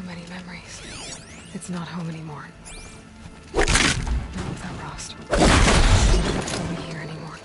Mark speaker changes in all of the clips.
Speaker 1: many memories. It's not home anymore. Not without Rost. It's not here anymore.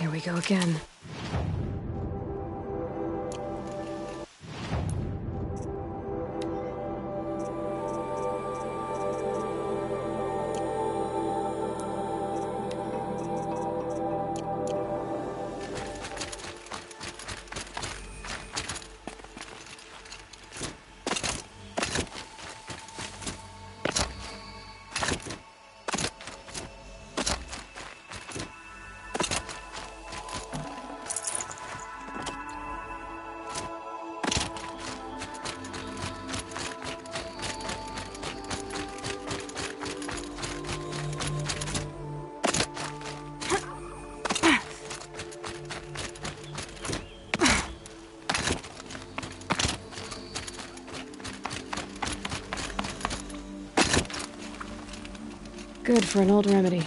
Speaker 1: Here we go again. Good for an old remedy.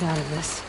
Speaker 1: get out of this.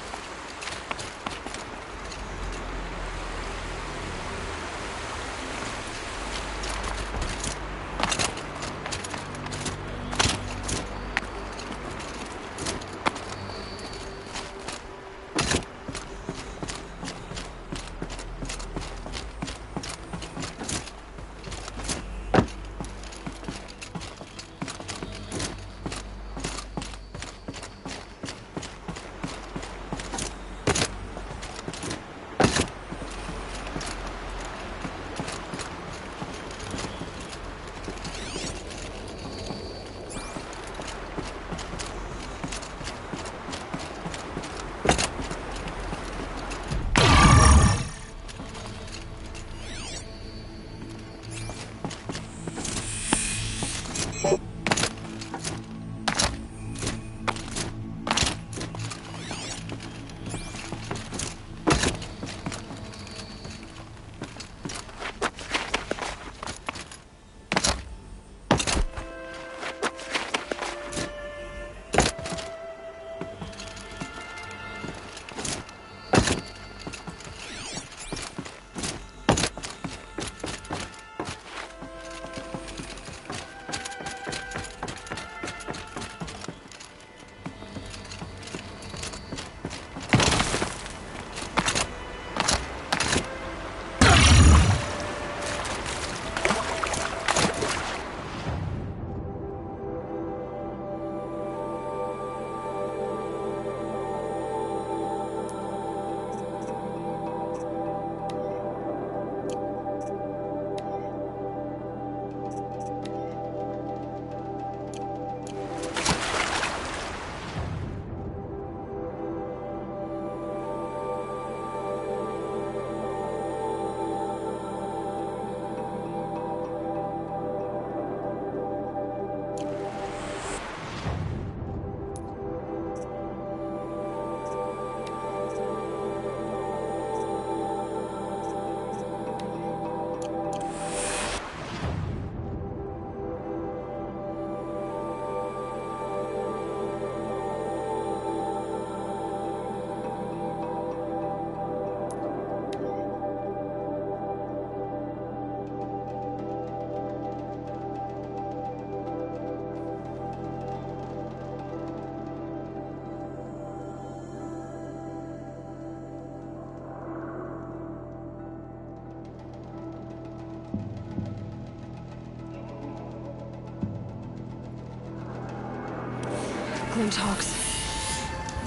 Speaker 1: Glint Hawks.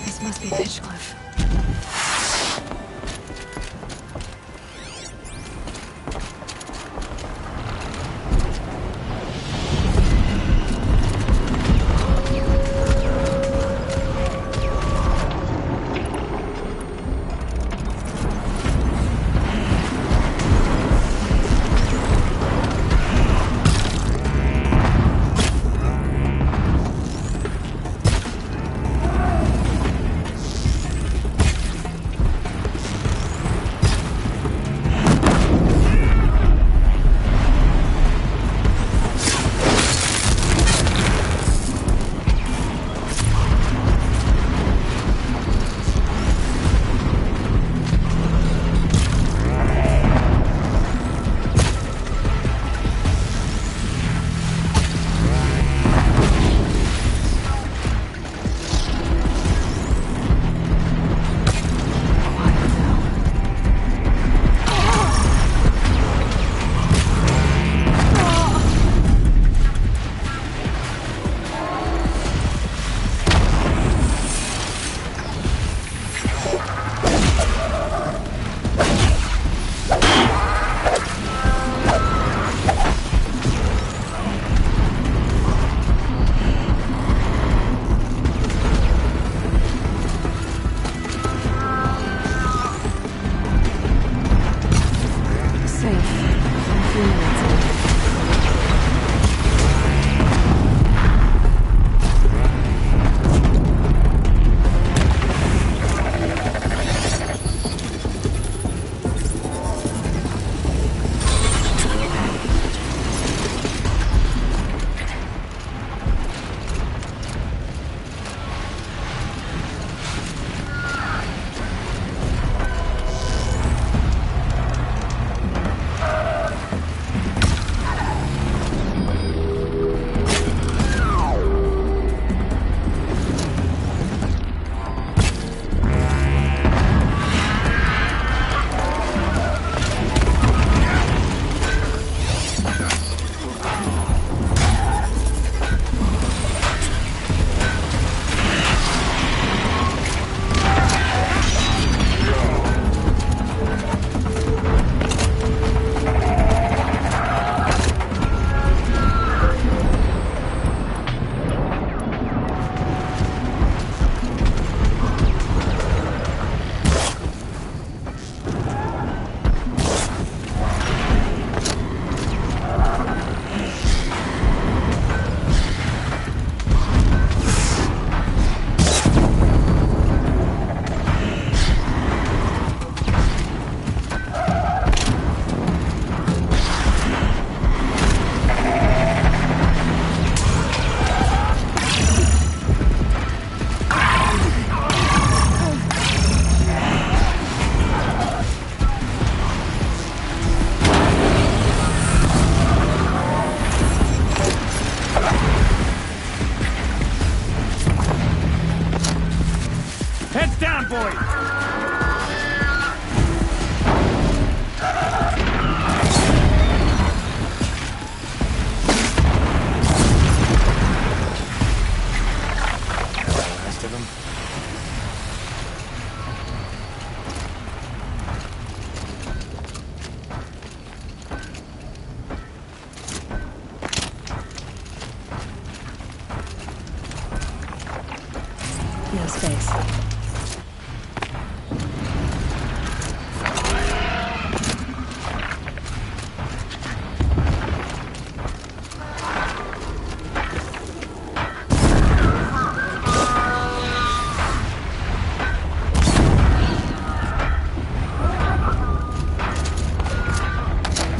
Speaker 1: This must be Pitchcliff.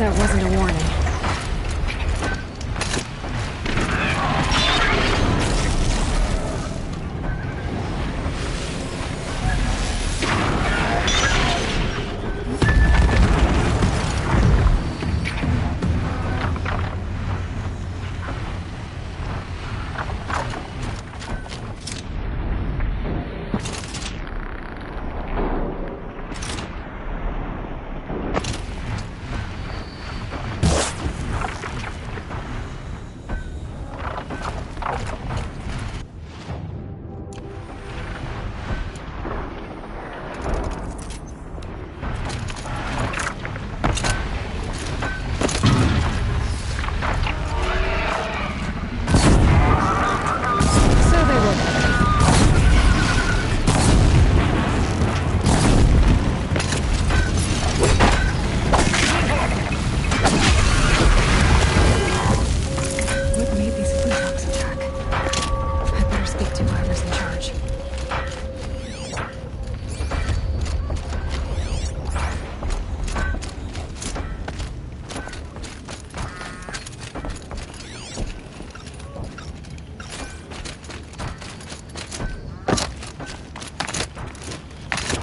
Speaker 1: That wasn't a warning.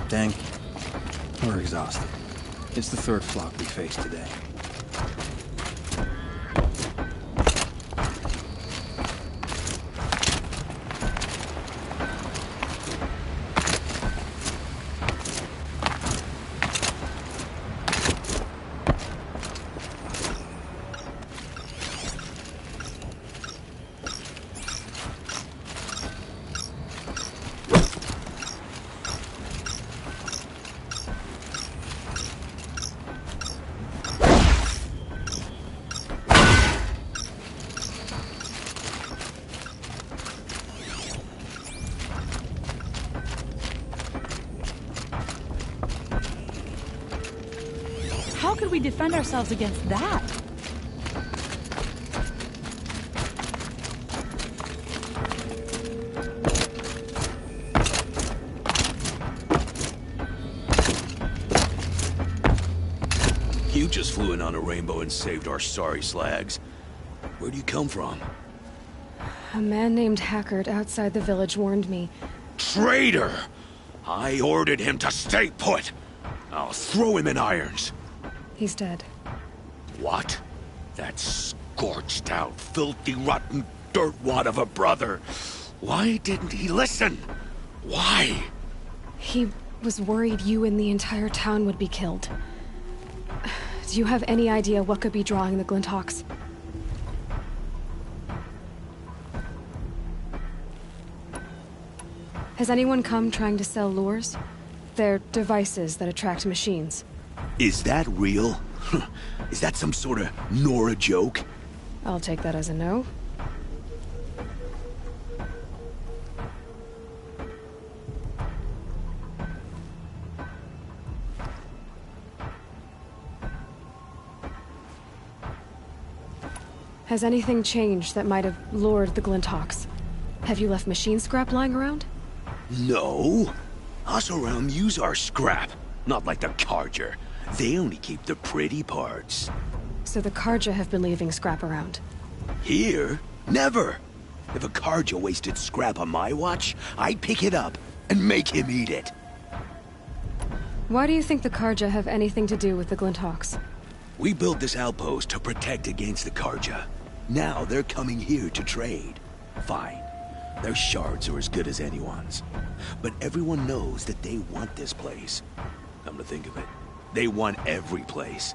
Speaker 2: Dang. We're exhausted. It's the third flock we faced today.
Speaker 3: How could we defend ourselves against that?
Speaker 4: You just flew in on a rainbow and saved our sorry slags. Where do you come from?
Speaker 1: A man named Hackard outside the village warned me.
Speaker 4: Traitor! I ordered him to stay put! I'll throw him in irons!
Speaker 1: He's dead.
Speaker 4: What? That scorched out, filthy, rotten dirtwad of a brother! Why didn't he listen? Why?
Speaker 1: He was worried you and the entire town would be killed. Do you have any idea what could be drawing the Glinthawks? Has anyone come trying to sell lures? They're devices that attract machines.
Speaker 4: Is that real? Is that some sort of Nora joke?
Speaker 1: I'll take that as a no. Has anything changed that might have lured the Glinthawks? Have you left machine scrap lying around?
Speaker 4: No. Us around use our scrap. Not like the Carja. They only keep the pretty parts.
Speaker 1: So the Carja have been leaving scrap around?
Speaker 4: Here? Never. If a Carja wasted scrap on my watch, I'd pick it up and make him eat it.
Speaker 1: Why do you think the Carja have anything to do with the Glinthawks?
Speaker 4: We built this outpost to protect against the Carja. Now they're coming here to trade. Fine. Their shards are as good as anyone's. But everyone knows that they want this place. Come to think of it, they want every place.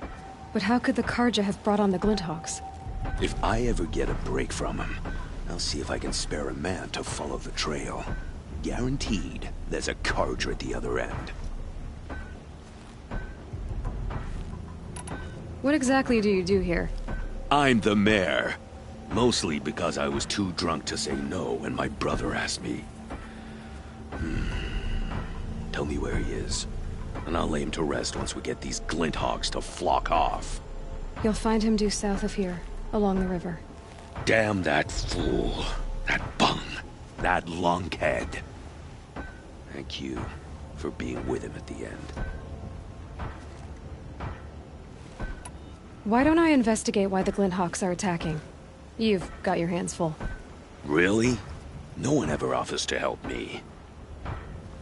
Speaker 1: But how could the Carja have brought on the Glinthawks?
Speaker 4: If I ever get a break from them, I'll see if I can spare a man to follow the trail. Guaranteed, there's a Carja at the other end.
Speaker 1: What exactly do you do here?
Speaker 4: I'm the mayor. Mostly because I was too drunk to say no when my brother asked me. Tell me where he is, and I'll lay him to rest once we get these Glinthawks to flock off.
Speaker 1: You'll find him due south of here, along the river.
Speaker 4: Damn that fool. That bung. That lunkhead. Thank you for being with him at the end.
Speaker 1: Why don't I investigate why the Glinthawks are attacking? You've got your hands full.
Speaker 4: Really? No one ever offers to help me.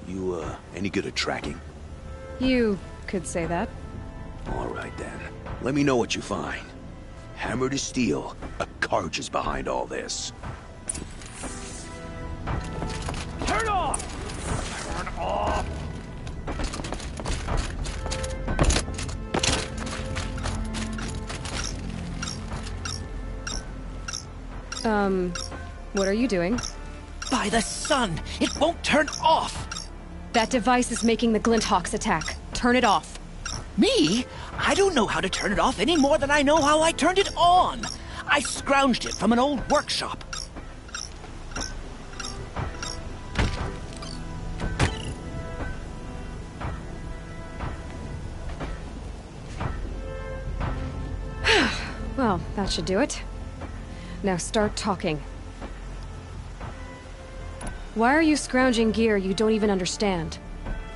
Speaker 4: You, any good at tracking?
Speaker 1: You could say that.
Speaker 4: All right, then. Let me know what you find. Hammer to steel, a Carja's behind all this.
Speaker 5: Turn off! Turn off!
Speaker 1: What are you doing?
Speaker 5: By the sun! It won't turn off!
Speaker 1: That device is making the Glinthawks attack. Turn it off.
Speaker 5: Me? I don't know how to turn it off any more than I know how I turned it on. I scrounged it from an old workshop.
Speaker 1: Well, that should do it. Now start talking. Why are you scrounging gear you don't even understand?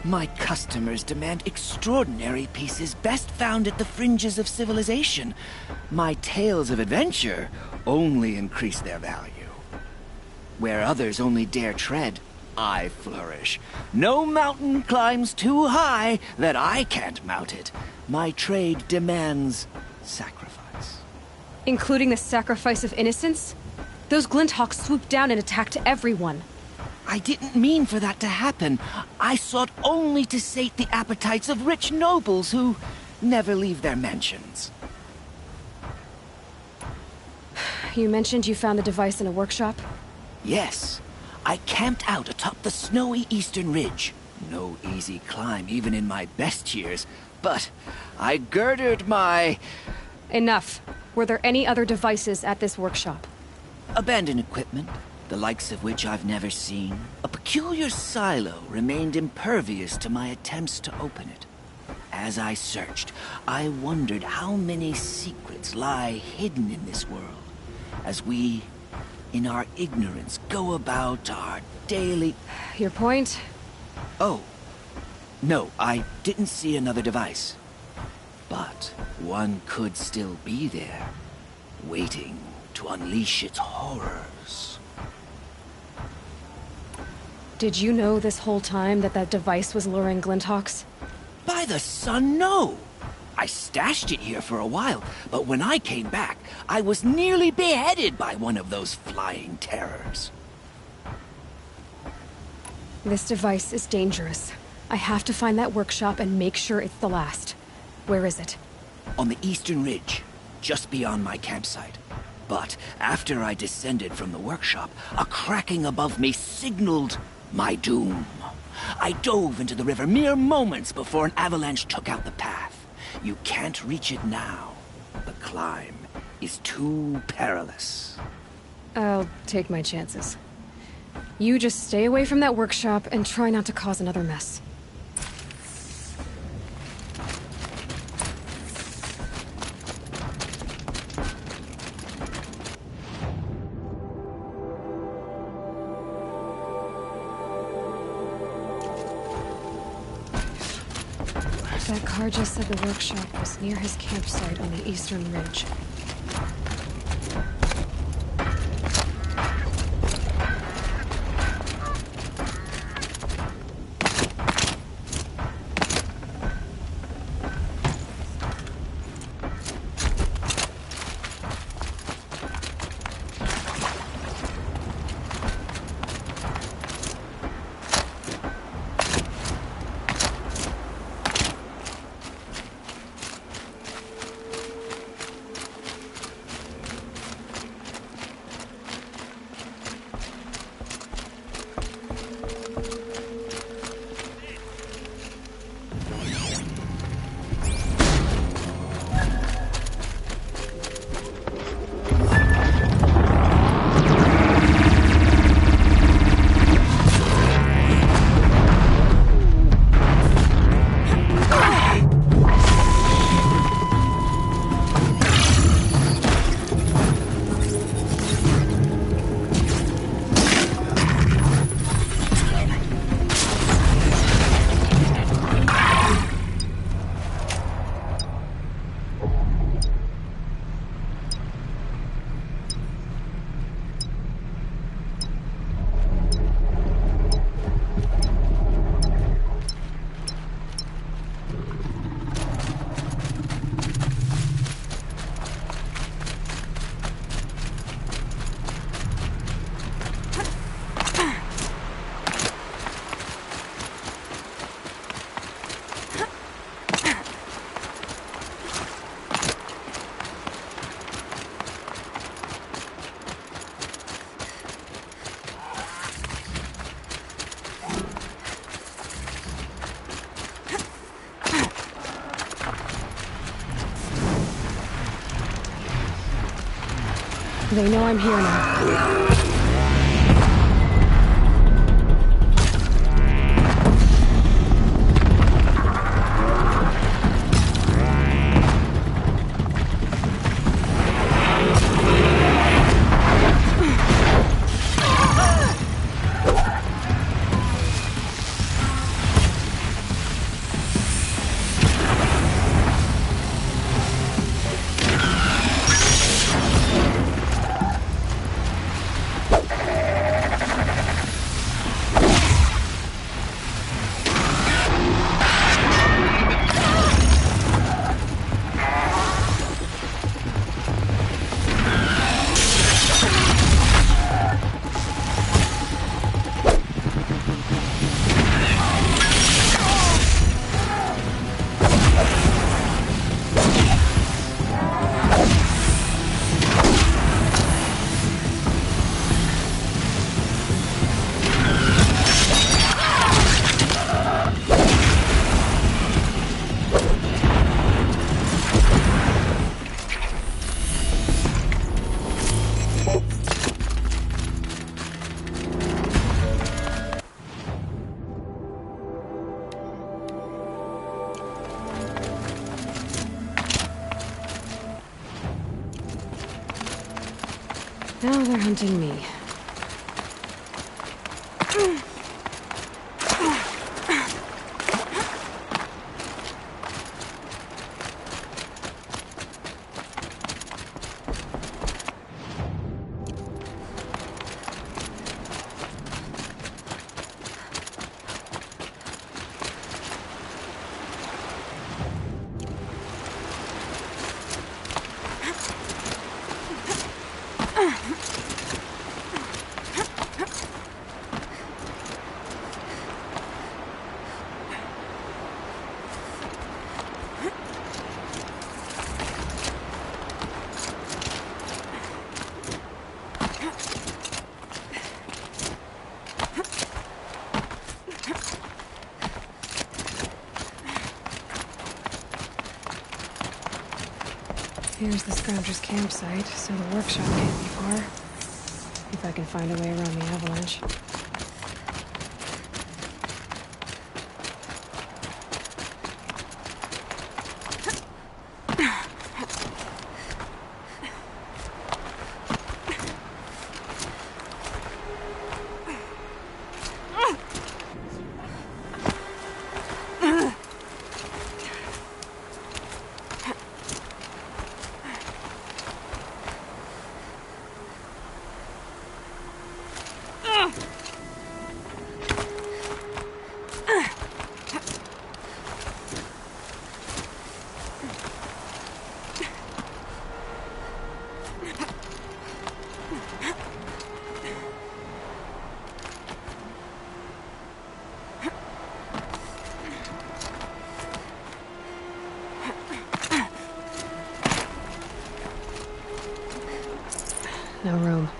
Speaker 5: My customers demand extraordinary pieces best found at the fringes of civilization. My tales of adventure only increase their value. Where others only dare tread, I flourish. No mountain climbs too high that I can't mount it. My trade demands sacrifice.
Speaker 1: Including the sacrifice of innocence? Those Glinthawks swooped down and attacked everyone.
Speaker 5: I didn't mean for that to happen. I sought only to sate the appetites of rich nobles who never leave their mansions.
Speaker 1: You mentioned you found the device in a workshop?
Speaker 5: Yes, I camped out atop the snowy eastern ridge. No easy climb even in my best years, but I girded my...
Speaker 1: Enough. Were there any other devices at this workshop?
Speaker 5: abandoned equipment, the likes of which I've never seen. A peculiar silo remained impervious to my attempts to open it. As I searched, I wondered how many secrets lie hidden in this world, as we, in our ignorance, go about our daily...
Speaker 1: Your point?
Speaker 5: Oh. No, I didn't see another device. But one could still be there, waiting to unleash its horrors.
Speaker 1: Did you know this whole time that that device was luring Glinthawks?
Speaker 5: By the sun, no! I stashed it here for a while, but when I came back, I was nearly beheaded by one of those flying terrors.
Speaker 1: This device is dangerous. I have to find that workshop and make sure it's the last. Where is it?
Speaker 5: On the eastern ridge, just beyond my campsite. But after I descended from the workshop, a cracking above me signaled my doom. I dove into the river mere moments before an avalanche took out the path. You can't reach it now. The climb is too perilous.
Speaker 1: I'll take my chances. You just stay away from that workshop and try not to cause another mess. That car just said the workshop was near his campsite on the eastern ridge. They know I'm here now. Now they're hunting me. Here's the Scrounger's campsite, so the workshop can't be far. If I can find a way around the avalanche. No room.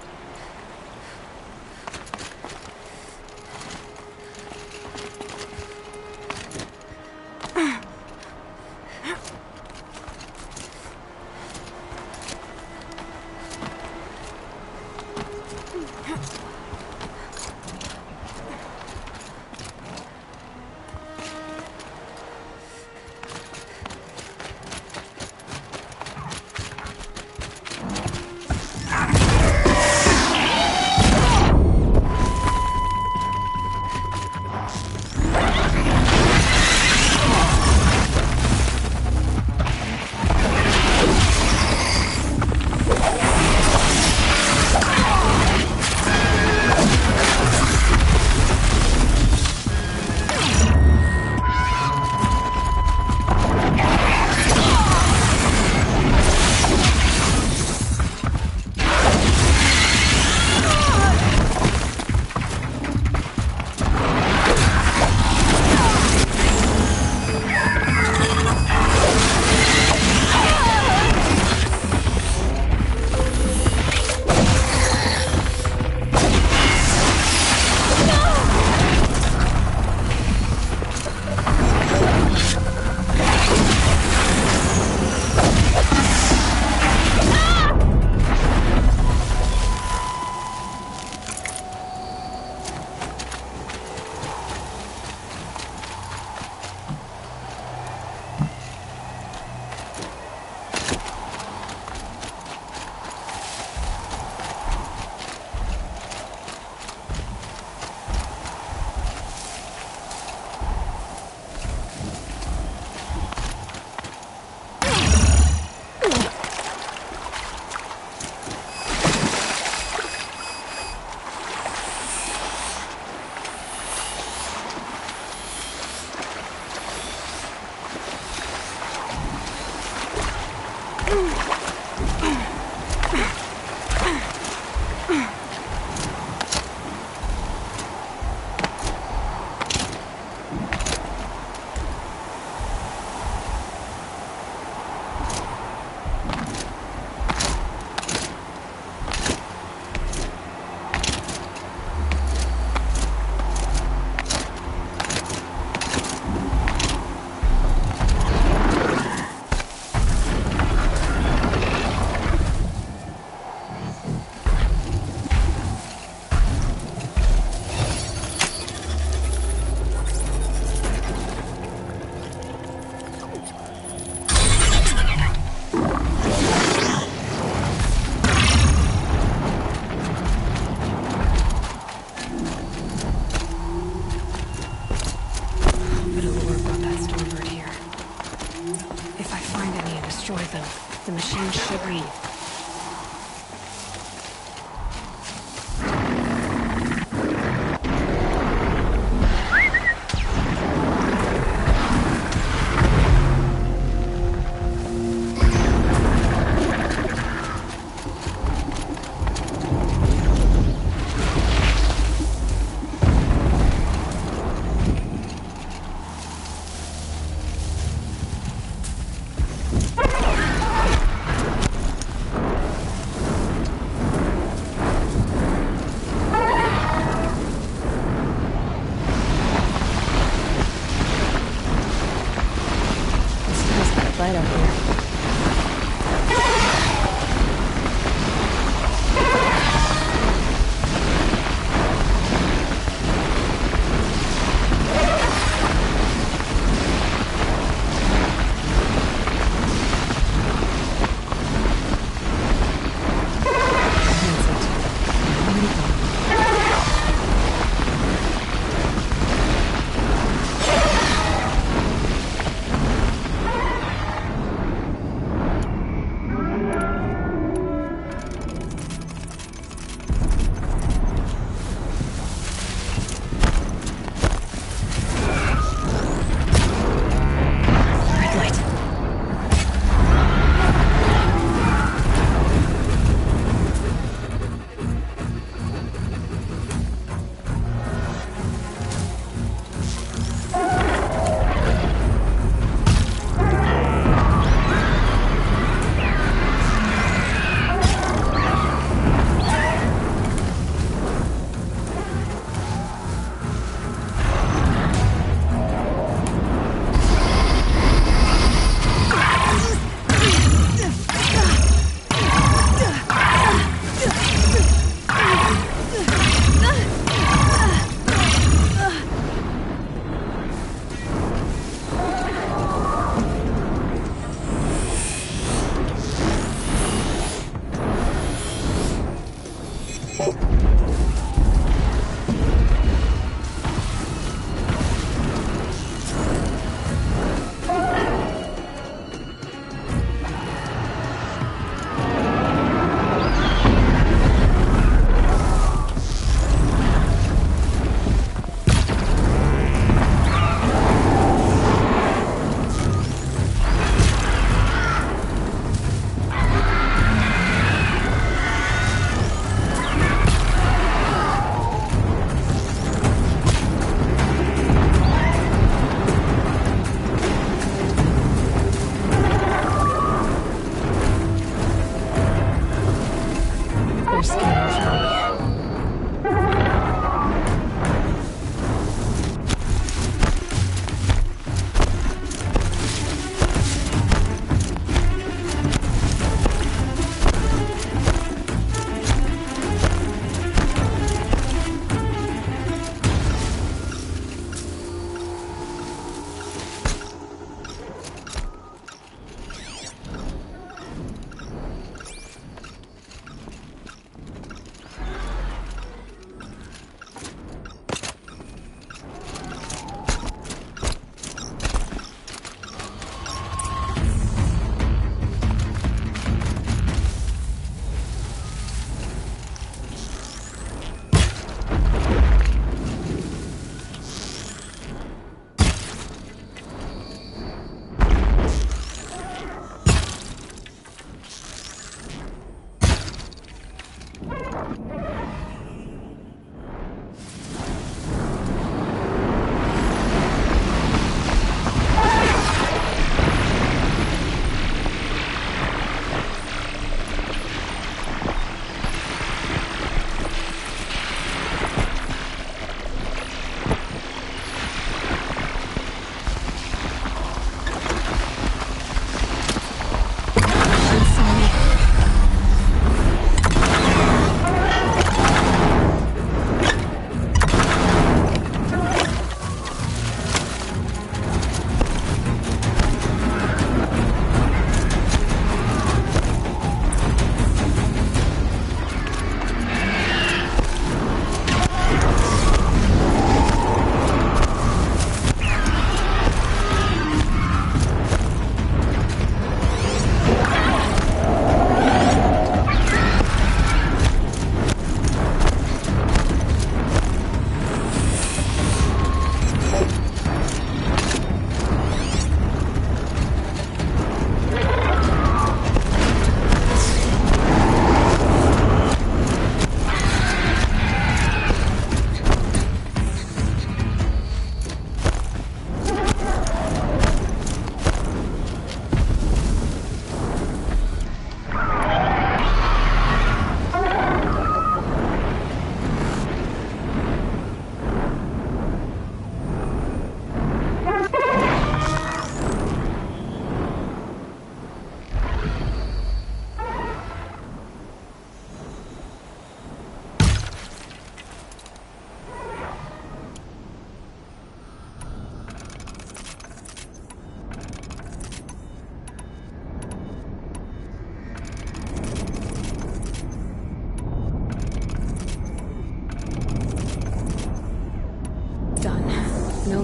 Speaker 1: them. The machine should leave. Light up here.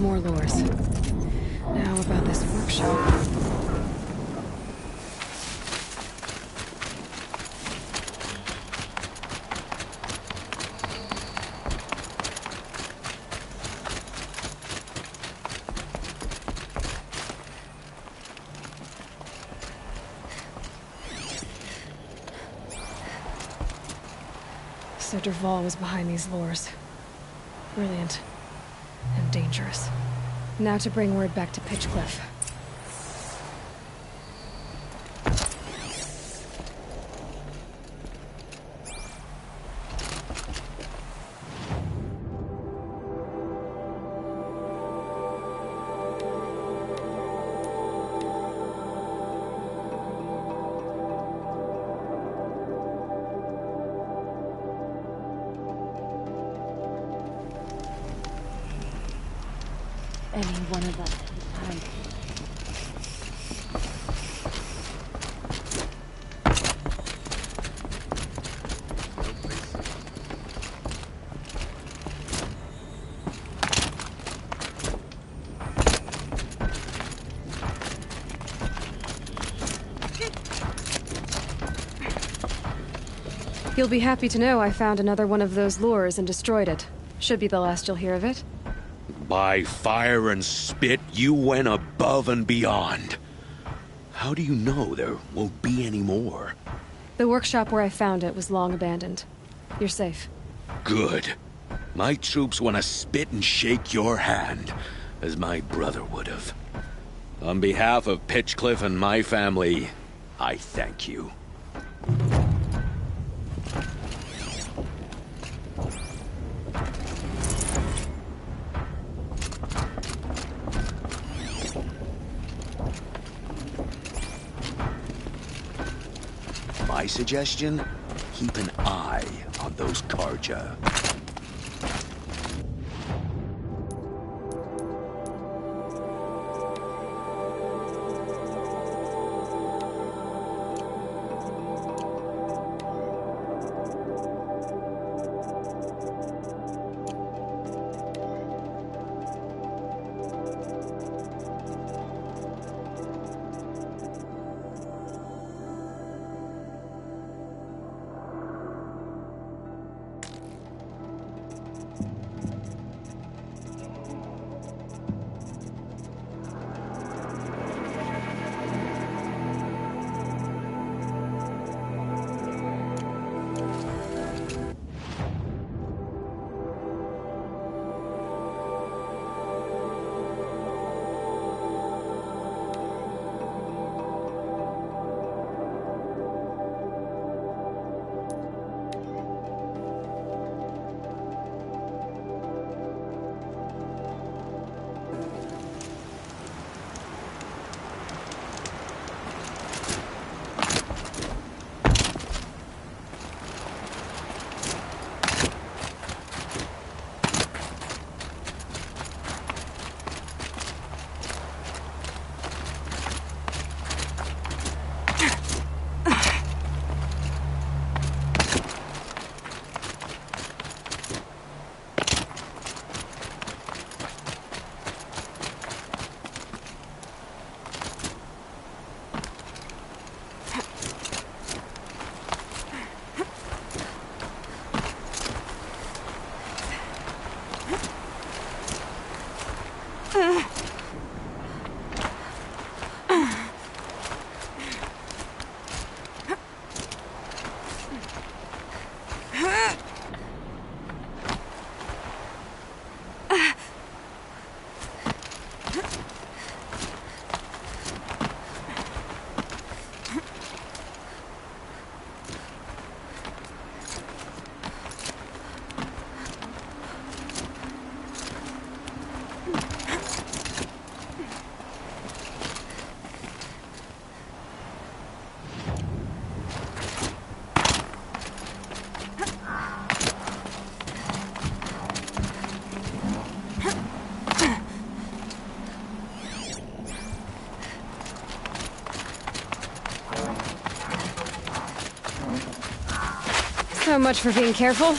Speaker 1: No more lures. Now about this workshop. So Dervahl was behind these lures. Brilliant. And dangerous. Now to bring word back to Pitchcliff.
Speaker 3: Any one of us could hide.
Speaker 1: You'll be happy to know I found another one of those lures and destroyed it. Should be the last you'll hear of it.
Speaker 4: By fire and spit, you went above and beyond. How do you know there won't be any more?
Speaker 1: The workshop where I found it was long abandoned. You're safe.
Speaker 4: Good. My troops want to spit and shake your hand, as my brother would have. On behalf of Pitchcliff and my family, I thank you. My suggestion? Keep an eye on those Carja.
Speaker 1: So much for being careful.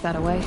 Speaker 1: that away.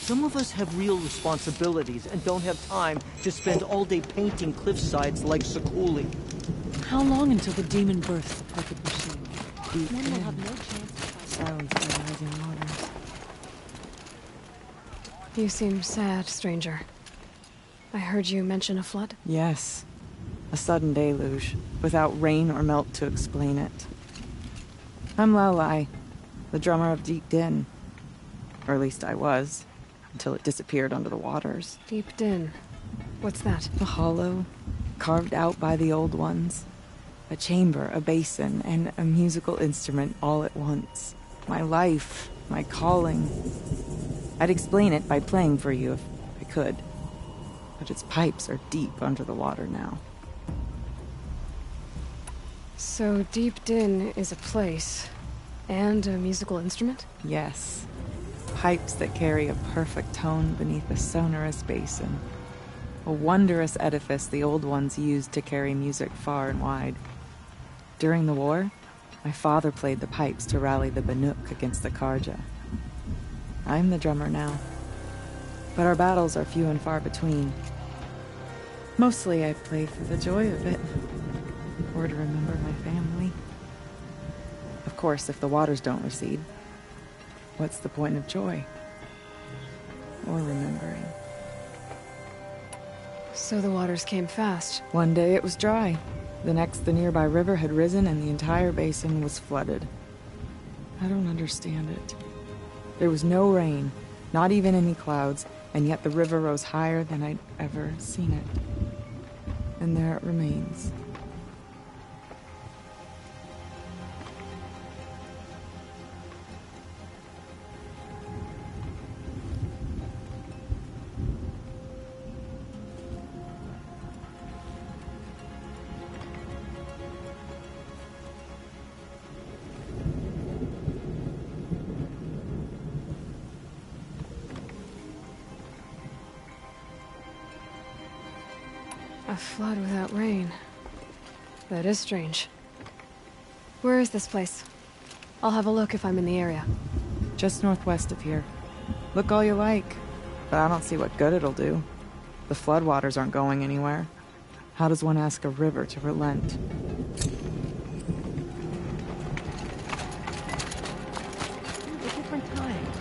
Speaker 6: Some of us have real responsibilities and don't have time to spend all day painting cliffsides like Sekuli.
Speaker 3: How long until the demon births the perfect machine? Then we'll have no chance to fight.
Speaker 7: Silence the rising waters.
Speaker 1: You seem sad, stranger. I heard you mention a flood.
Speaker 7: Yes. A sudden deluge, without rain or melt to explain it. I'm Lalai, the drummer of Deep Din. Or at least I was, until it disappeared under the waters.
Speaker 1: Deep Din. What's that?
Speaker 7: A hollow, carved out by the old ones. A chamber, a basin, and a musical instrument all at once. My life, my calling. I'd explain it by playing for you if I could. But its pipes are deep under the water now.
Speaker 1: So Deep Din is a place, and a musical instrument?
Speaker 7: Yes. Pipes that carry a perfect tone beneath a sonorous basin. A wondrous edifice the old ones used to carry music far and wide. During the war, my father played the pipes to rally the Banuk against the Karja. I'm the drummer now, but our battles are few and far between. Mostly I play for the joy of it, or to remember my family. Of course, if the waters don't recede, what's the point of joy? Or remembering?
Speaker 1: So the waters came fast.
Speaker 7: One day it was dry. The next, the nearby river had risen and the entire basin was flooded. I don't understand it. There was no rain, not even any clouds, and yet the river rose higher than I'd ever seen it. And there it remains.
Speaker 1: A flood without rain. That is strange. Where is this place? I'll have a look if I'm in the area.
Speaker 7: Just northwest of here. Look all you like, but I don't see what good it'll do. The floodwaters aren't going anywhere. How does one ask a river to relent?
Speaker 3: At different times.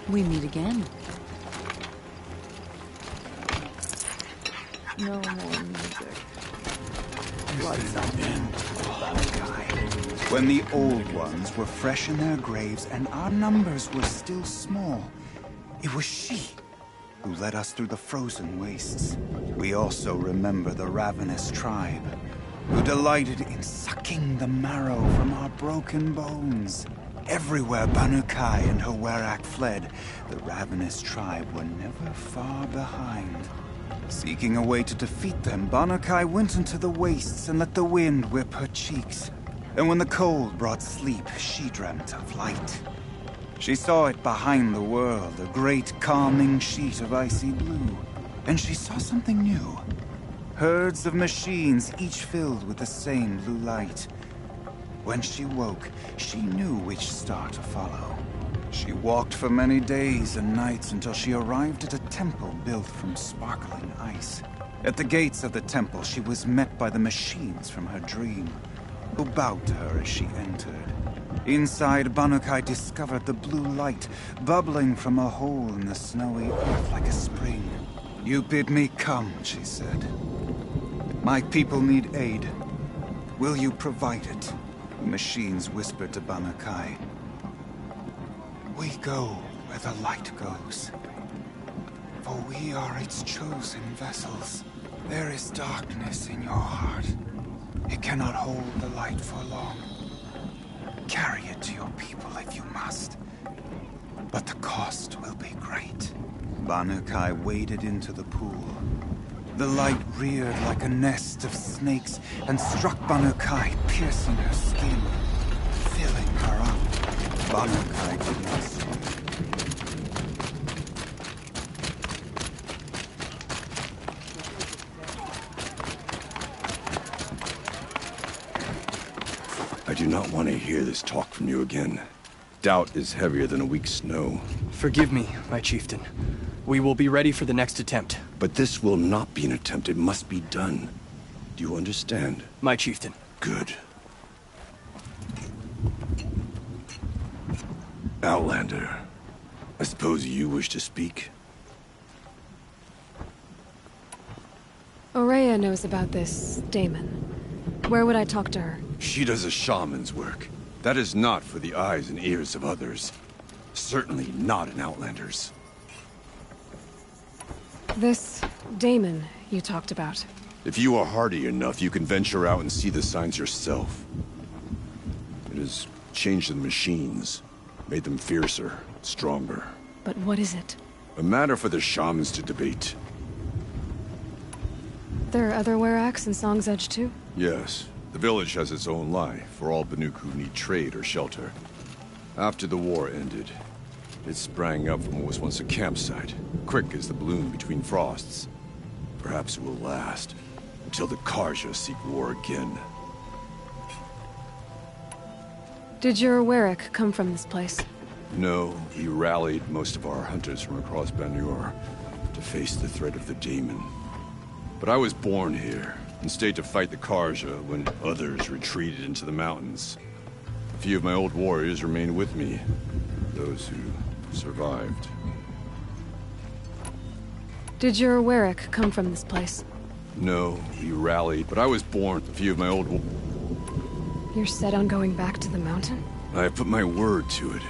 Speaker 3: We meet again.
Speaker 7: No more music.
Speaker 8: When the old ones were fresh in their graves and our numbers were still small, it was she who led us through the frozen wastes. We also remember the ravenous tribe, who delighted in sucking the marrow from our broken bones. Everywhere Banu Kai and her Werak fled, the ravenous tribe were never far behind. Seeking a way to defeat them, Banu Kai went into the wastes and let the wind whip her cheeks. And when the cold brought sleep, she dreamt of light. She saw it behind the world, a great calming sheet of icy blue. And she saw something new. Herds of machines, each filled with the same blue light. When she woke, she knew which star to follow. She walked for many days and nights until she arrived at a temple built from sparkling ice. At the gates of the temple, she was met by the machines from her dream, who bowed to her as she entered. Inside, Banu Kai discovered the blue light bubbling from a hole in the snowy earth like a spring. "You bid me come," she said. "My people need aid. Will you provide it?" The machines whispered to Banu Kai. "We go where the light goes, for we are its chosen vessels. There is darkness in your heart. It cannot hold the light for long. Carry it to your people if you must, but the cost will be great." Banu Kai waded into the pool. The light reared like a nest of snakes and struck Banu Kai, piercing her skin, filling her up. Banu Kai did not swim.
Speaker 9: I do not want to hear this talk from you again. Doubt is heavier than a week's snow.
Speaker 10: Forgive me, my chieftain. We will be ready for the next attempt.
Speaker 9: But this will not be an attempt. It must be done. Do you understand?
Speaker 10: My chieftain.
Speaker 9: Good. Outlander, I suppose you wish to speak?
Speaker 1: Ourea knows about this Damon. Where would I talk to her?
Speaker 9: She does a shaman's work. That is not for the eyes and ears of others. Certainly not an Outlander's.
Speaker 1: This Damon you talked about.
Speaker 9: If you are hardy enough, you can venture out and see the signs yourself. It has changed the machines, made them fiercer, stronger.
Speaker 1: But what is it?
Speaker 9: A matter for the shamans to debate.
Speaker 1: There are other Weraks in Song's Edge too?
Speaker 9: Yes. The village has its own life for all Banuk who need trade or shelter. After the war ended, it sprang up from what was once a campsite, quick as the bloom between frosts. Perhaps it will last, until the Karja seek war again.
Speaker 1: Did your Werak come from this place?
Speaker 9: No, we rallied most of our hunters from across Banur to face the threat of the Demon. But I was born here, and stayed to fight the Karja when others retreated into the mountains. A few of my old warriors remained with me, those who survived.
Speaker 1: Did your Werak come from this place?
Speaker 9: No, we rallied, but I was born. A few of my old...
Speaker 1: You're set on going back to the mountain?
Speaker 9: I have put my word to it.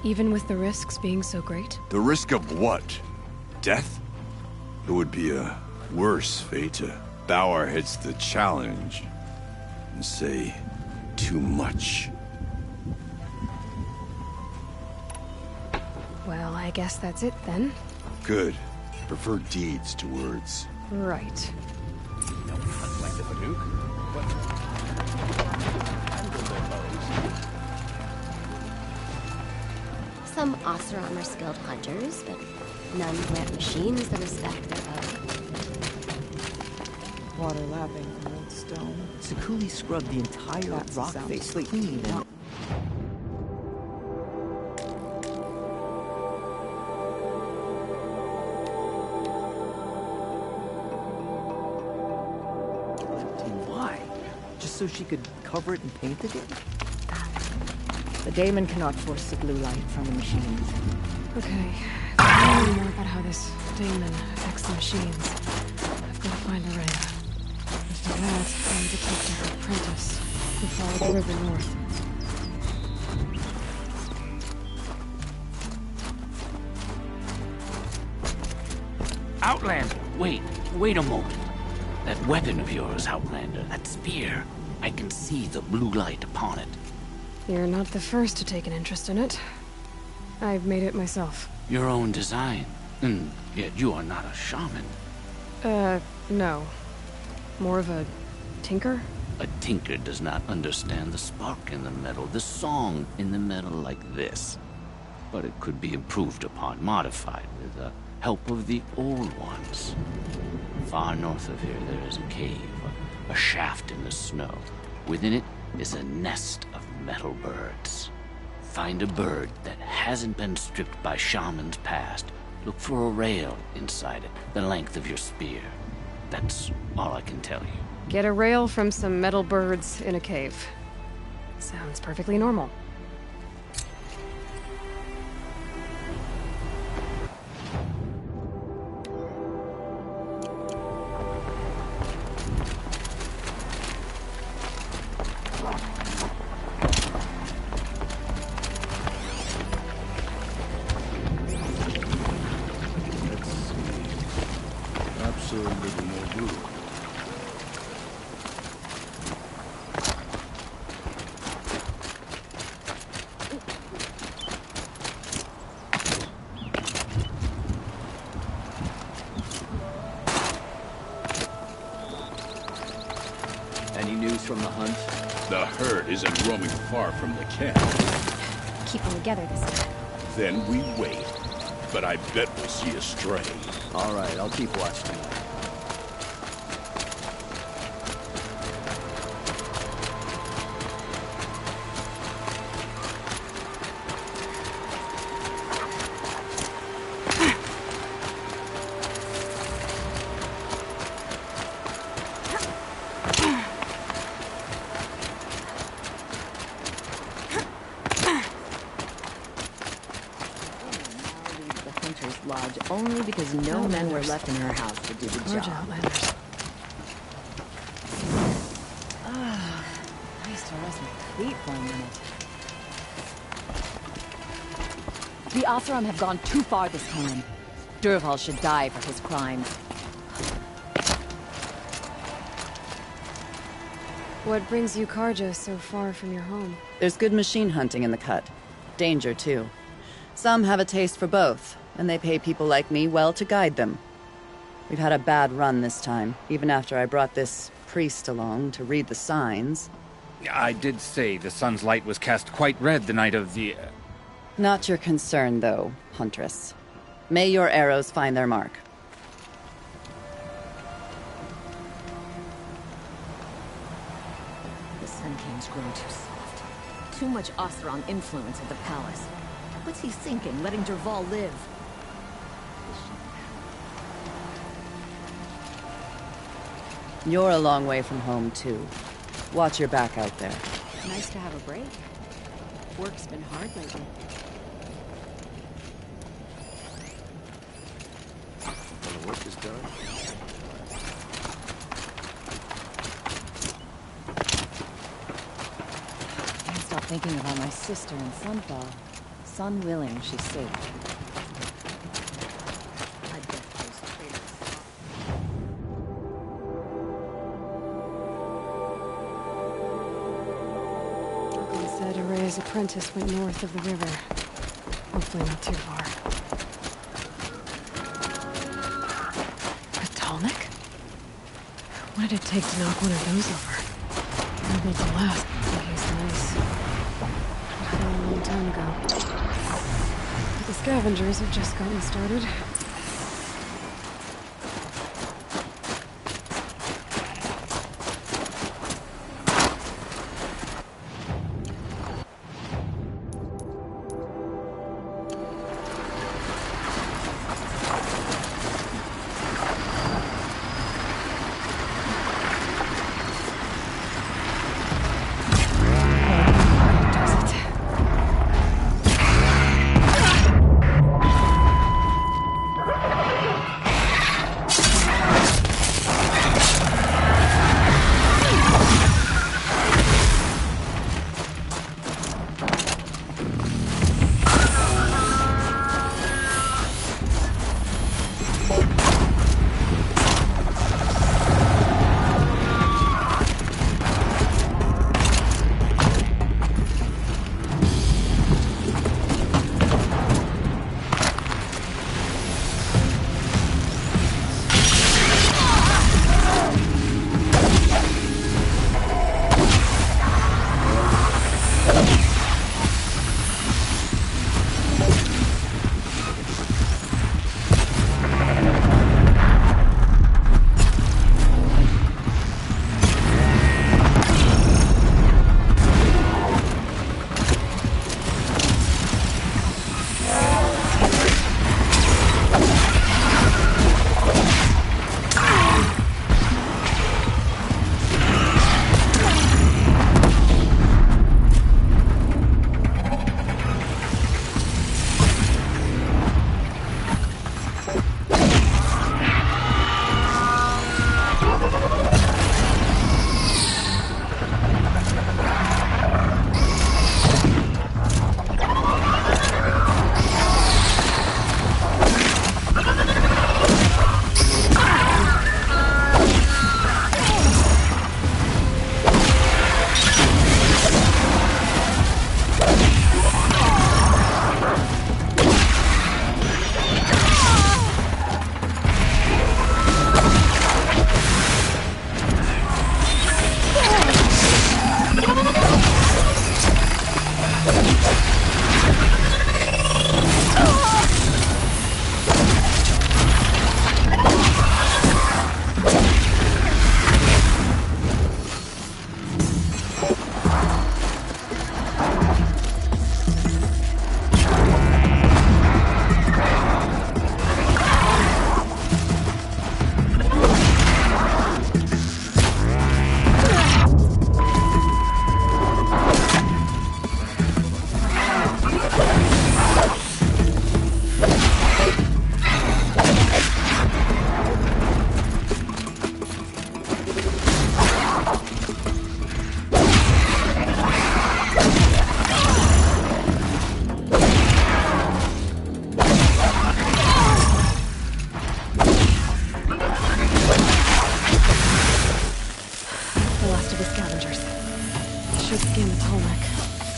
Speaker 1: Even with the risks being so great?
Speaker 9: The risk of what? Death? It would be a worse fate to bow our heads to the challenge and say too much.
Speaker 1: I guess that's it then.
Speaker 9: Good. Prefer deeds to words.
Speaker 1: Right.
Speaker 11: Like the Farouk?
Speaker 12: Some Oseram are skilled hunters, but none grant machines the respect they're owed.
Speaker 7: Water lapping from old stone.
Speaker 6: Sakuli scrubbed the entire
Speaker 7: That's
Speaker 6: rock
Speaker 7: sounds
Speaker 6: face
Speaker 7: sweet.
Speaker 6: clean and... Why? Just so she could cover it and paint again?
Speaker 3: The daemon cannot force the blue light from the machines.
Speaker 1: Okay. If I know more about how this daemon affects the machines, I've got to find Araya. After that, I need to talk to her apprentice, who followed the river north.
Speaker 13: Outlander, wait a moment. That weapon of yours, Outlander, that spear, I can see the blue light upon it.
Speaker 1: You're not the first to take an interest in it. I've made it myself.
Speaker 13: Your own design, and yet you are not a shaman.
Speaker 1: No. More of a tinker?
Speaker 13: A tinker does not understand the spark in the metal, the song in the metal like this. But it could be improved upon, modified with the help of the old ones. Far north of here there is a cave, a shaft in the snow. Within it is a nest of metal birds. Find a bird that hasn't been stripped by shamans past. Look for a rail inside it, the length of your spear. That's all I can tell you.
Speaker 1: Get a rail from some metal birds in a cave. Sounds perfectly normal.
Speaker 11: Any news from the hunt?
Speaker 9: The herd isn't roaming far from the camp.
Speaker 12: Keep them together this time.
Speaker 9: Then we wait. But I bet we'll see a stray.
Speaker 11: All right, I'll keep watch tonight.
Speaker 3: Lodge only because no men were left in her house to do the job.
Speaker 1: Outlanders.
Speaker 3: Nice to rest my feet for a minute. The Oseram have gone too far this time. Dervahl should die for his crimes.
Speaker 1: What brings you Karja so far from your home?
Speaker 14: There's good machine hunting in the cut. Danger, too. Some have a taste for both, and they pay people like me well to guide them. We've had a bad run this time, even after I brought this priest along to read the signs.
Speaker 15: I did say the sun's light was cast quite red the night of the...
Speaker 14: Not your concern, though, Huntress. May your arrows find their mark.
Speaker 3: The Sun King's grown too soft. Too much Oseram influence at the palace. What's he thinking, letting Dervahl live?
Speaker 14: You're a long way from home, too. Watch your back out there.
Speaker 3: Nice to have a break. Work's been hard lately.
Speaker 11: When the work is done,
Speaker 3: Can't stop thinking about my sister and Sunfall. Sun willing, she's safe. I bet those traitors.
Speaker 1: Brooklyn said Araya's apprentice went north of the river. Hopefully not too far. What did it take to knock one of those over? I built the last. Okay, so nice. A long time ago. But the scavengers have just gotten started.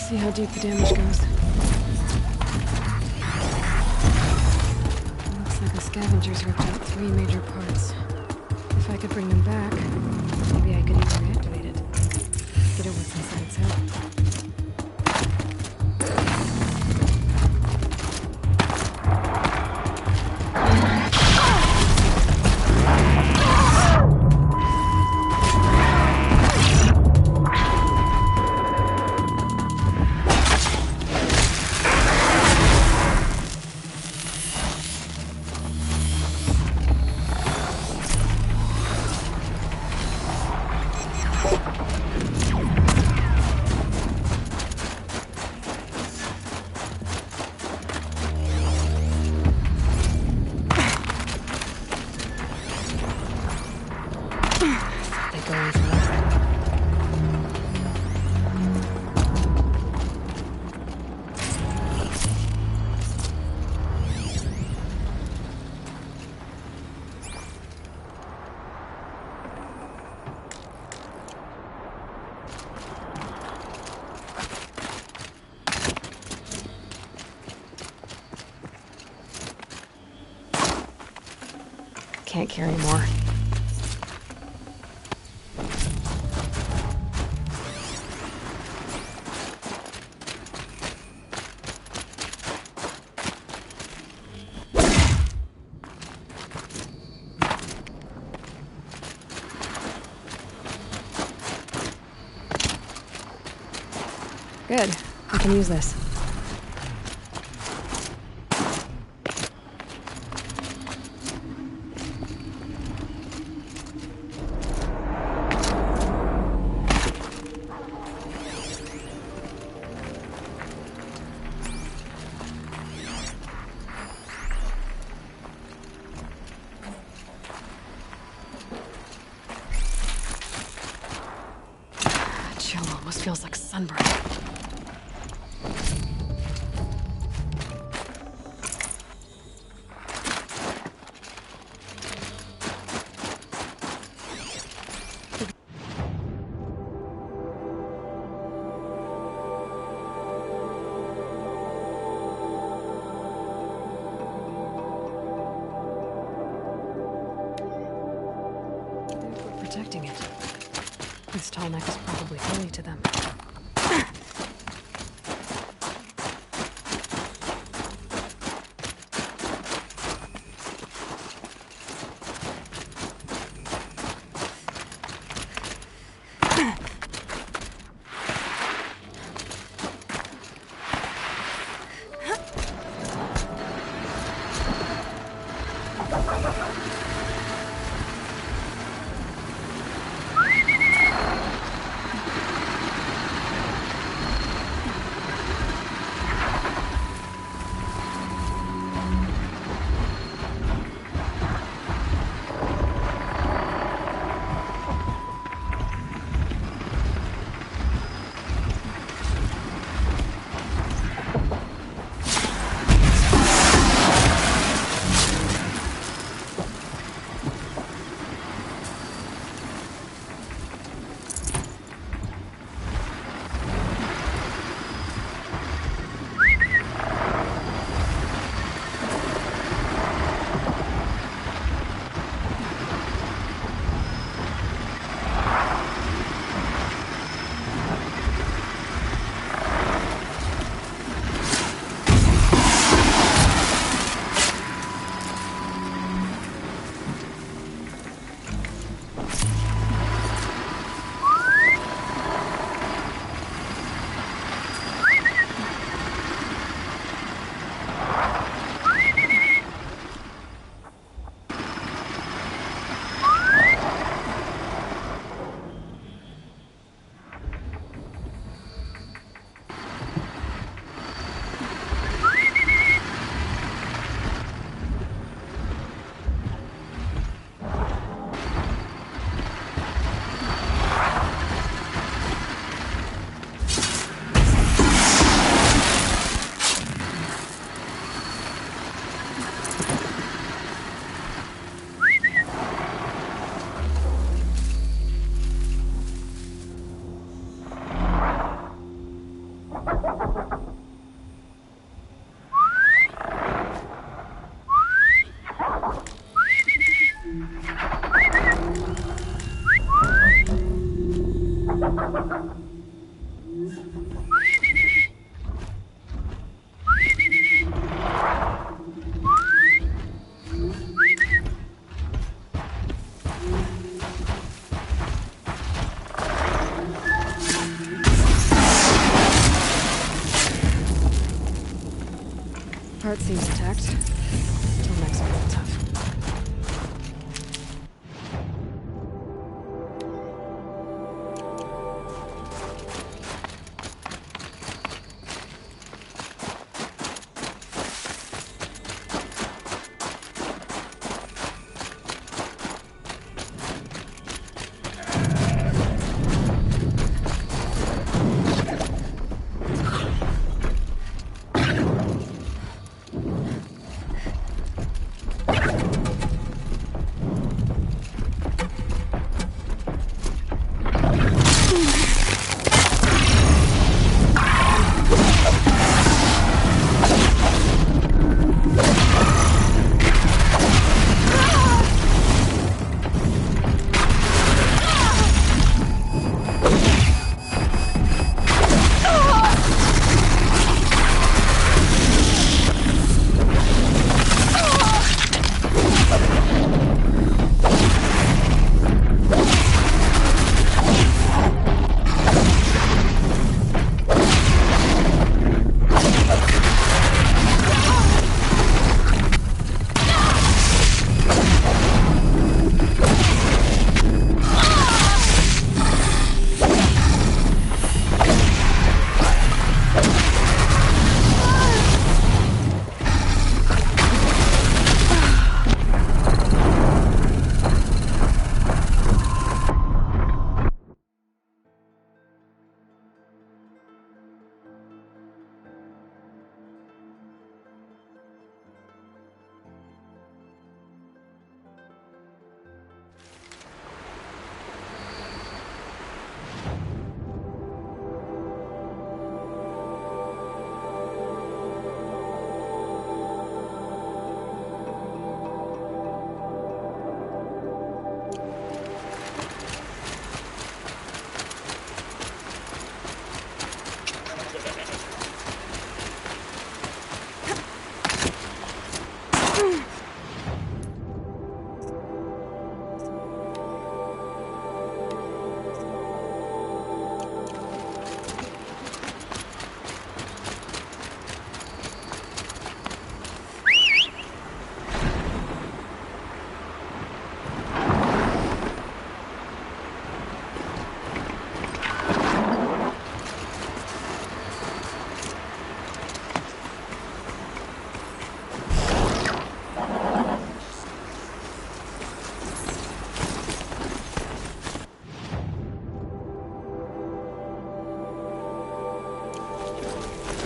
Speaker 1: See how deep the damage goes. Looks like the scavengers ripped out 3 major parts. If I could bring them back, maybe I could even reactivate it. Get it what's inside its head. Can't carry more. Good. I can use this. Chill almost feels like sunburn. Protecting it. This tall neck is probably holy to them. Part seems intact. Till next a little tough.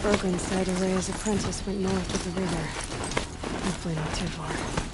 Speaker 1: Bergren said Araya's apprentice went north of the river. Hopefully not too far.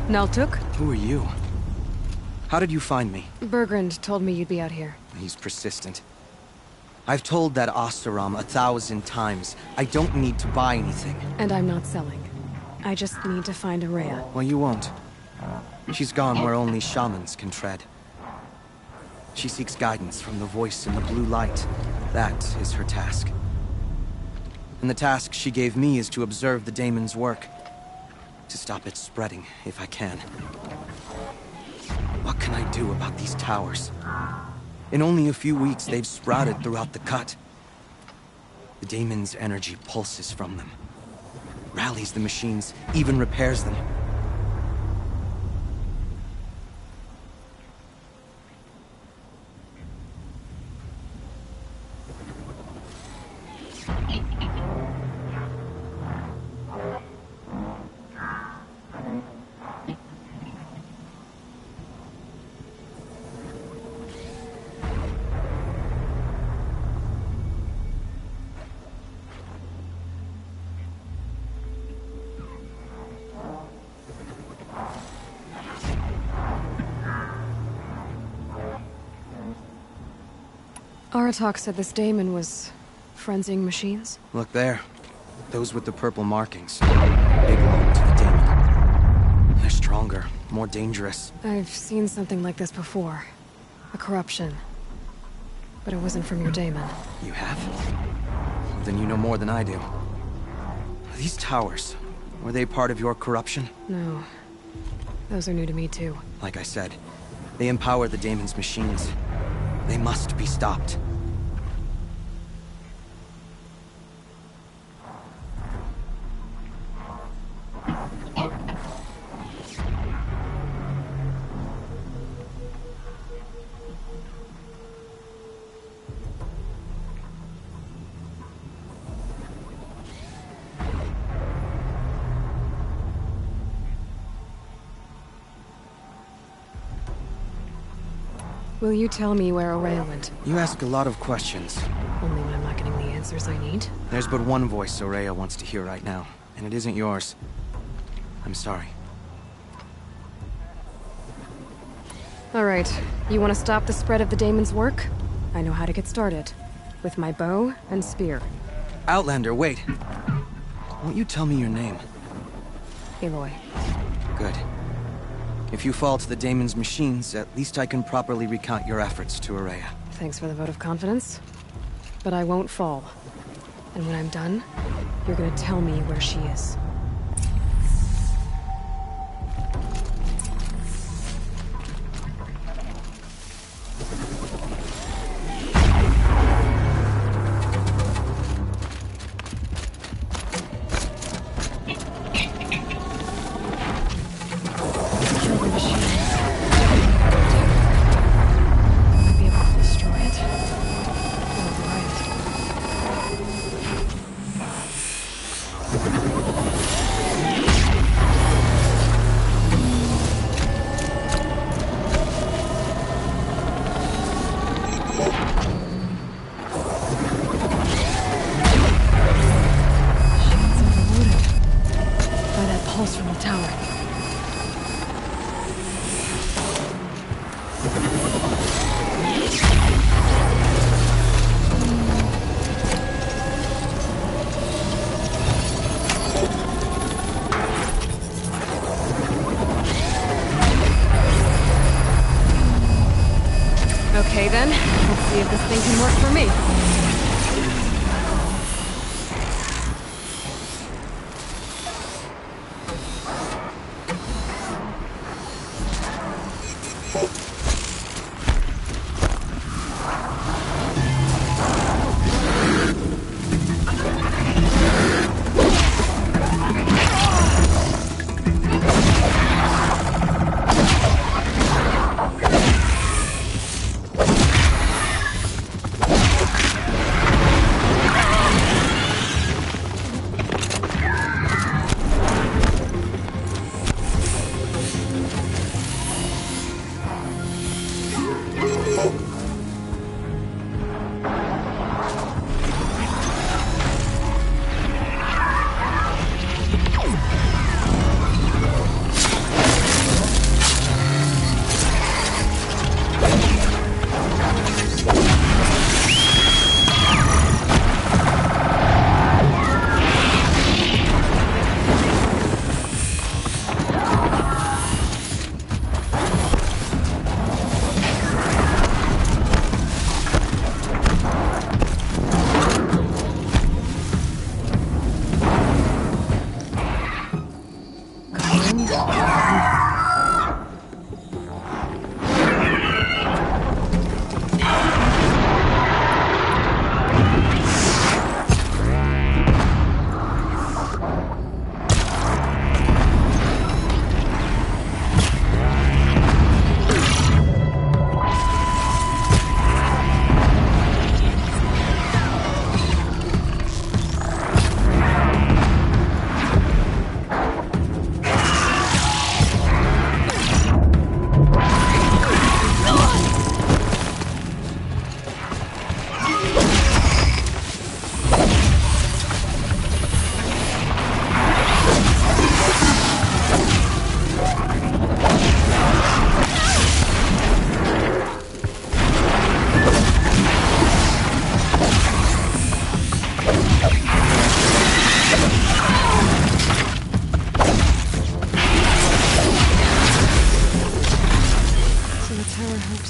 Speaker 1: Naltuk?
Speaker 10: Who are you? How did you find me?
Speaker 1: Bergrand told me you'd be out here.
Speaker 10: He's persistent. I've told that Oseram 1,000 times. I don't need to buy anything.
Speaker 1: And I'm not selling. I just need to find Araya.
Speaker 10: Well, you won't. She's gone where only shamans can tread. She seeks guidance from the voice in the blue light. That is her task. And the task she gave me is to observe the daemon's work. To stop it spreading, if I can. What can I do about these towers? In only a few weeks, they've sprouted throughout the cut. The daemon's energy pulses from them. Rallies the machines, even repairs them.
Speaker 1: Aratak said this daemon was frenzying machines?
Speaker 10: Look there. Those with the purple markings. They belong to the daemon. They're stronger, more dangerous.
Speaker 1: I've seen something like this before. A corruption. But it wasn't from your daemon.
Speaker 10: You have? Then you know more than I do. These towers, were they part of your corruption?
Speaker 1: No. Those are new to me too.
Speaker 10: Like I said, they empower the daemon's machines. They must be stopped.
Speaker 1: Will you tell me where Ourea went?
Speaker 10: You ask a lot of questions.
Speaker 1: Only when I'm not getting the answers I need.
Speaker 10: There's but one voice Ourea wants to hear right now, and it isn't yours. I'm sorry.
Speaker 1: Alright, you want to stop the spread of the Daemon's work? I know how to get started. With my bow and spear.
Speaker 10: Outlander, wait. Won't you tell me your name?
Speaker 1: Aloy.
Speaker 10: Good. If you fall to the Daemon's machines, at least I can properly recount your efforts to Ourea.
Speaker 1: Thanks for the vote of confidence. But I won't fall. And when I'm done, you're gonna tell me where she is. Okay then, let's see if this thing can work for me.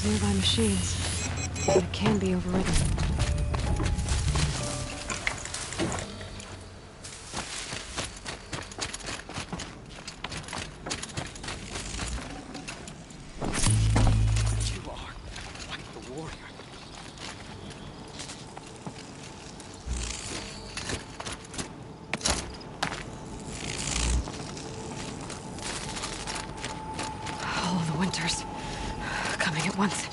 Speaker 1: Nearby machines, but it can be overridden.
Speaker 10: You are like the warrior.
Speaker 1: All of the winters coming at once.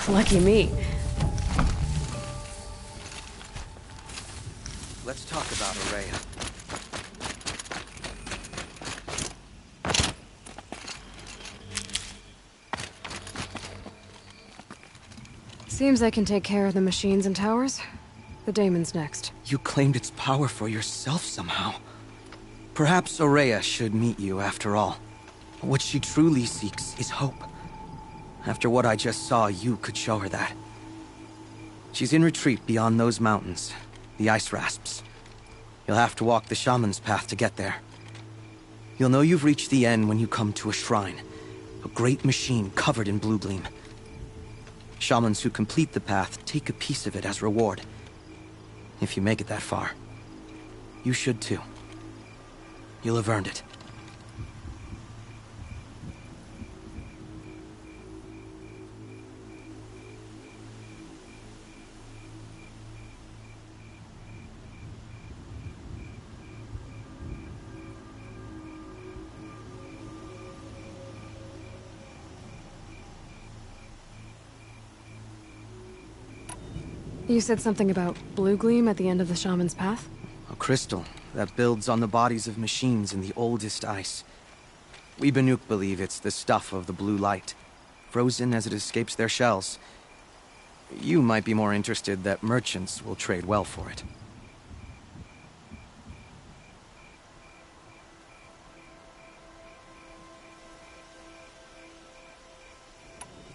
Speaker 1: Lucky me.
Speaker 10: Let's talk about Ourea.
Speaker 1: Seems I can take care of the machines and towers. The daemon's next.
Speaker 10: You claimed its power for yourself somehow. Perhaps Ourea should meet you after all. What she truly seeks is hope. After what I just saw, you could show her that. She's in retreat beyond those mountains, the Ice Rasps. You'll have to walk the Shaman's Path to get there. You'll know you've reached the end when you come to a shrine. A great machine covered in blue gleam. Shamans who complete the path take a piece of it as reward. If you make it that far, you should too. You'll have earned it.
Speaker 1: You said something about blue gleam at the end of the Shaman's Path?
Speaker 10: A crystal that builds on the bodies of machines in the oldest ice. We Banuk believe it's the stuff of the blue light, frozen as it escapes their shells. You might be more interested that merchants will trade well for it.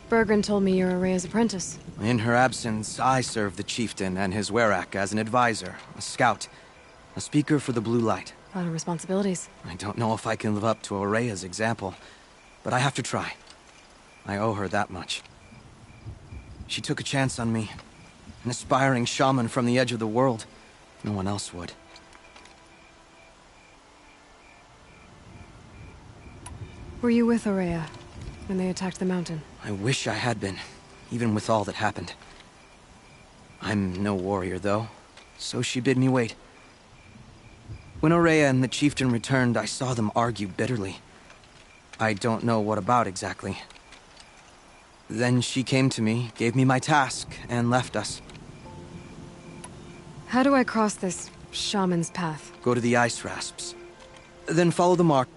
Speaker 1: Bergren told me you're Ourea's apprentice.
Speaker 10: In her absence, I serve the chieftain and his werak as an advisor, a scout, a speaker for the blue light.
Speaker 1: A lot of responsibilities.
Speaker 10: I don't know if I can live up to Ourea's example, but I have to try. I owe her that much. She took a chance on me, an aspiring shaman from the edge of the world. No one else would.
Speaker 1: Were you with Ourea when they attacked the mountain?
Speaker 10: I wish I had been, even with all that happened. I'm no warrior, though, so she bid me wait. When Ourea and the chieftain returned, I saw them argue bitterly. I don't know what about exactly. Then she came to me, gave me my task, and left us.
Speaker 1: How do I cross this Shaman's Path?
Speaker 10: Go to the Ice Rasps. Then follow the mark.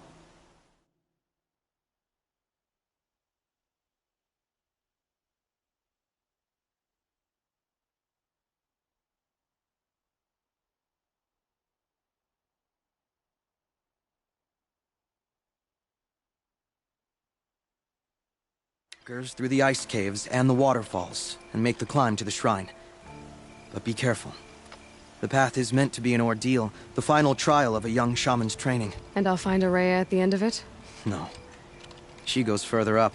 Speaker 10: Through the ice caves and the waterfalls, and make the climb to the shrine. But be careful. The path is meant to be an ordeal, the final trial of a young shaman's training.
Speaker 1: And I'll find Ourea at the end of it?
Speaker 10: No. She goes further up,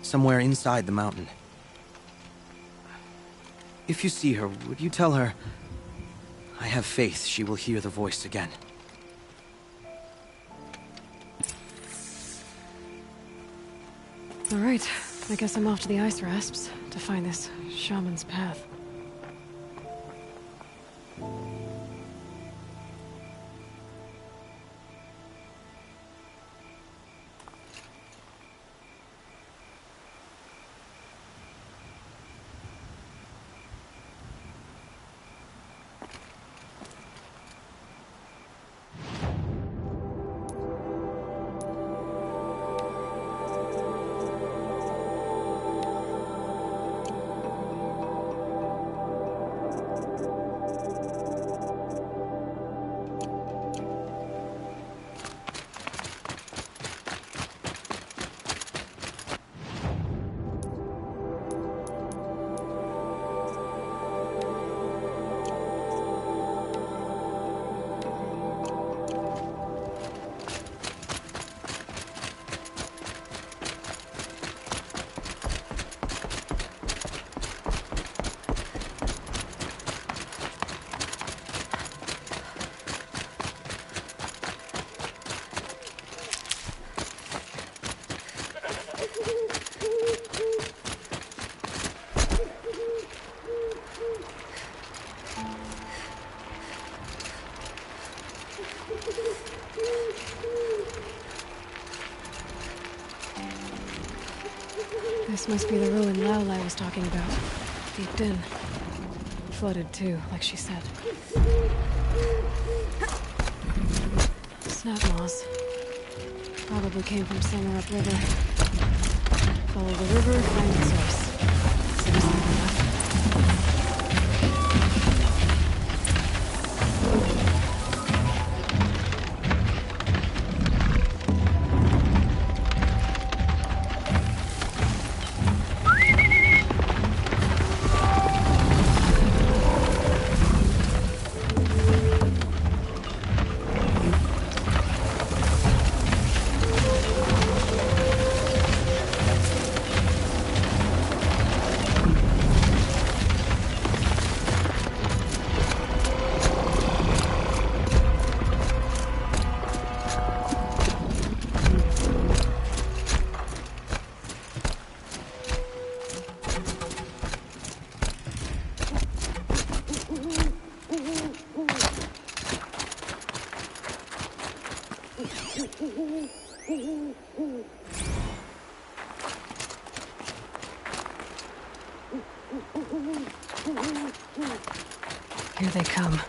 Speaker 10: somewhere inside the mountain. If you see her, would you tell her, I have faith she will hear the voice again.
Speaker 1: All right, I guess I'm off to the Ice Rasps to find this Shaman's Path. This must be the ruin Laolai was talking about. Deep in. Flooded too, like she said. Snap moss. Probably came from somewhere upriver. Follow the river, find its source. Seems simple enough. Here they come.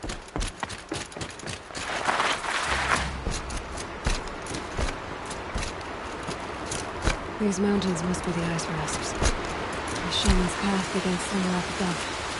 Speaker 1: These mountains must be the ice rasps. The shaman's path begins somewhere up above.